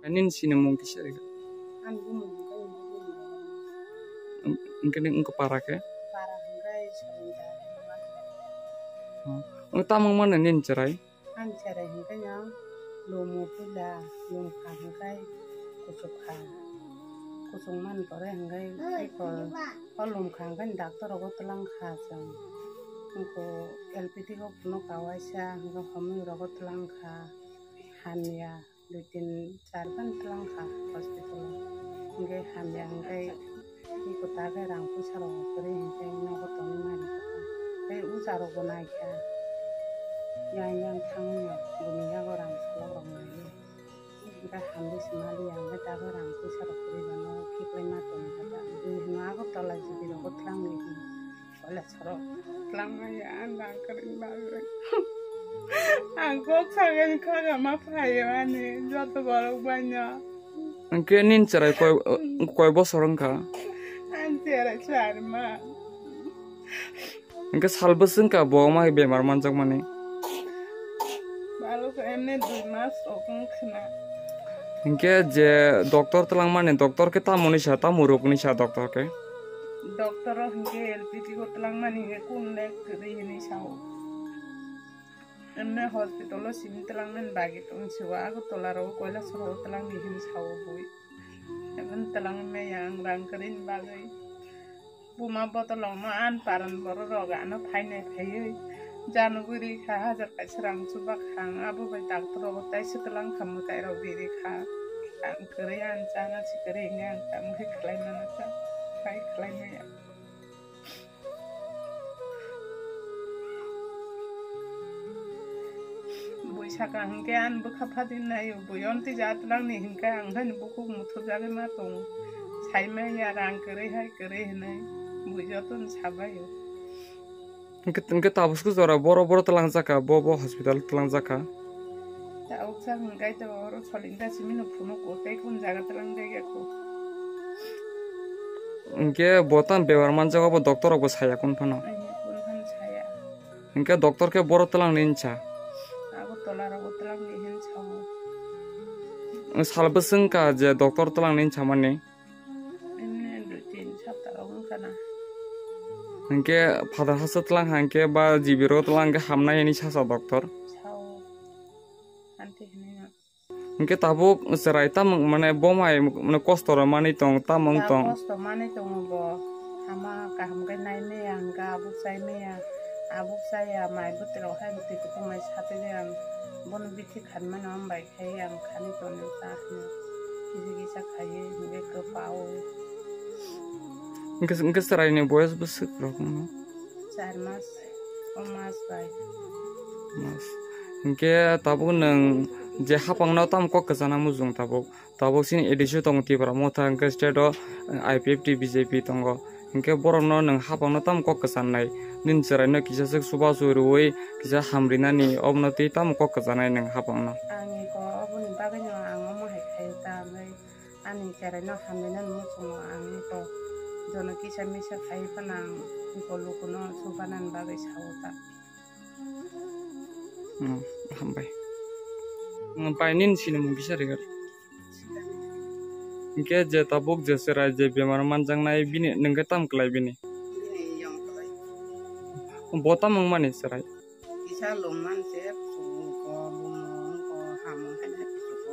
Nin sini mungkin sih. An gumun kai Mungkin engkau parah ke? para hanggai sabunta Tamang mana nin cerai? an cara hanggai yang lomo pula lom hanggai kusukha kusungman pore hanggai ko lom hanggai doktor ko telang khasang ko LPT ko puno kawaisa ko homi ko telang kha hanya 2-3 telang kha hospital hanggai hanya hanggai ko taga rang pusaro pore hanggai no ko toni mari kai usaro ko naikha yang tangnya dunia orang seorang lagi kita hamil semali yang kita orang tu sarap beriman kita mati kita dunia aku telah jadi aku telang lagi oleh sarap telang ya anda kering banget aku sangat kagak mapayo ane jatuh baru banyak Mungkin nin cerai koi bos orang ka? antara charma Mungkin salbesin ka bawa mah bemar manjang mana? baru ke ini 2 mas okung kena Mungkin je dokter telang mana? Dokter kita mau nih siapa muruk nih siapa dokter ke? dokter hingga LPT ko telang mani hingga kundek kiri ini sawo enne hospital sim telang men bagi tong siwa aku tolaro ko la soro telang ni hin sawo boy even telang me yang rang kerin bagai buma botolong ma an paran boro roga no phaine phai januguri kha hajar ka serang subak khang abu bai dokter ko tai telang khamu tai ro biri kha ang kere an chana si kere ngang kam he khlai na ta kai khlai me ya boisaka hingke an bukhapadin nayo boyonti jatlang ni hingke anghan buku muthur jage ma tong saime ya rang kere hai kere nai bujotun sabayo Mungkin tabus ku zora boro telang zaka bobo hospital telang zaka. ta uksa hingkai to oro solinda simino puno ko kai kun jaga telang dege ko Mungkin botan bemar manjang apa dokter aku saya kun pano. ai kun han saya Mungkin dokter ke boro telang ninca. aku tolara ko telang ni hin sawo Salbesin ka je dokter telang ninca mana? enne 2-3 sabta ong kana Mungkin pada hasil telang hangke ba jibiro telang ke hamna ini sasa dokter. sawo ante hina Mungkin tabuk serai tam mana bomai mana kostor mana tong tamong tong. Tapos tomane tumubo ama kaham nai me yang ka abuk saya mai butero hai buti ko mai sate yang bon biti khan man am bai khai yang khani to ne ta ne kisi khaye me ko pao Mungkin serai ini boys besuk rokong. 4 mas o mas bai Mas. Mungkin tabuk neng je hapang na tam kok kesana muzung tabuk sini edisi tong ti para mota ke stedo IPFT BJP tonggo mungkin borom no neng hapang na tam kok kesanai nin cerai no kisah sek suba suruwe kisah hamrina ni om no ti tam kok kesanai neng hapang no ani ko abun baga nyo ang mo hai khai ta mai ani kare no haminan mo sumo ani ko jono kisa misa khai panang ko lukuno subanan bagai sawta hambai ngapain nin sini mungkin bisa dengar mungkin je tabuk je serai je bemar manjang nai bini nengke tam kelai bini ini yang kelai botam mang mani serai bisa loman sep ko lumon ko hamon kan hat ko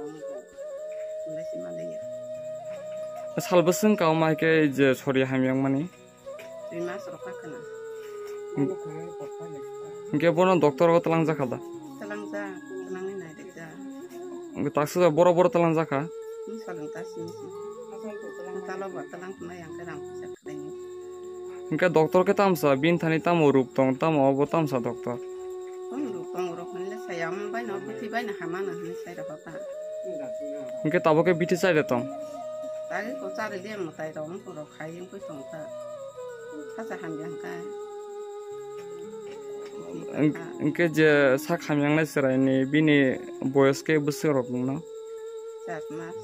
mulai si malaya salbesin kau mai ke je sorry hamyang mani 3 mas roka kana mungkin bono dokter ko telang zakada telang ni nai de ja mungkin taksu boro telang zaka ni salang tas ni si talo ba telang na yang kerang bisa kering mungkin dokter ke tam sa bin thani tam urup tong tam obo tam sa dokter pang rok ni saya am bai no buti bai na hamana ni sai ra papa mungkin tabuk ke biti sai tong tadi ko cari dia mo tai rong ko rok khai yang ko tong ta sa ham yang ka mungkin je sak hamyang nai serai ni bini boys ke besar rok no 4 mas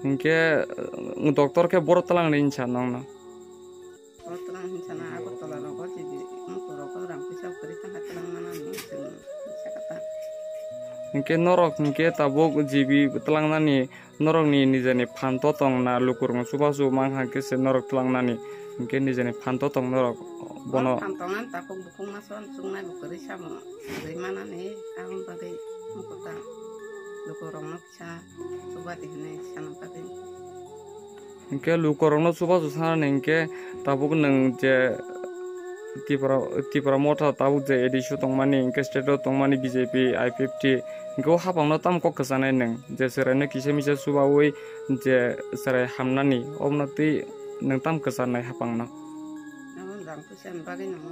mungkin dokter ke boro telang ninca nong no ko telang hin sana aku tola rok jadi ko rok ram ko sa kuri ta telang mana ni bisa kata hingke norok hingke tabuk jibi telangnani norok ni nijani phanto tong na lukurung subasu mangha kese norok telangnani hingke nijani phanto tong norok bono pantongan tapuk bukung masuan sungai bukuri sama dari mana nih kahun tadi mukota lukurung bisa coba di sini sana tadi hingke lukurung no subasu sana hingke tabuk neng je tipra mota tabuk je edishu tongmani hingke state tongmani BJP I50 hingke hapang no tam kok kesanai neng je serai no kise misa subawi je serai hamnani omnati neng tam kesanai hapang no namun bangku sen bagi nama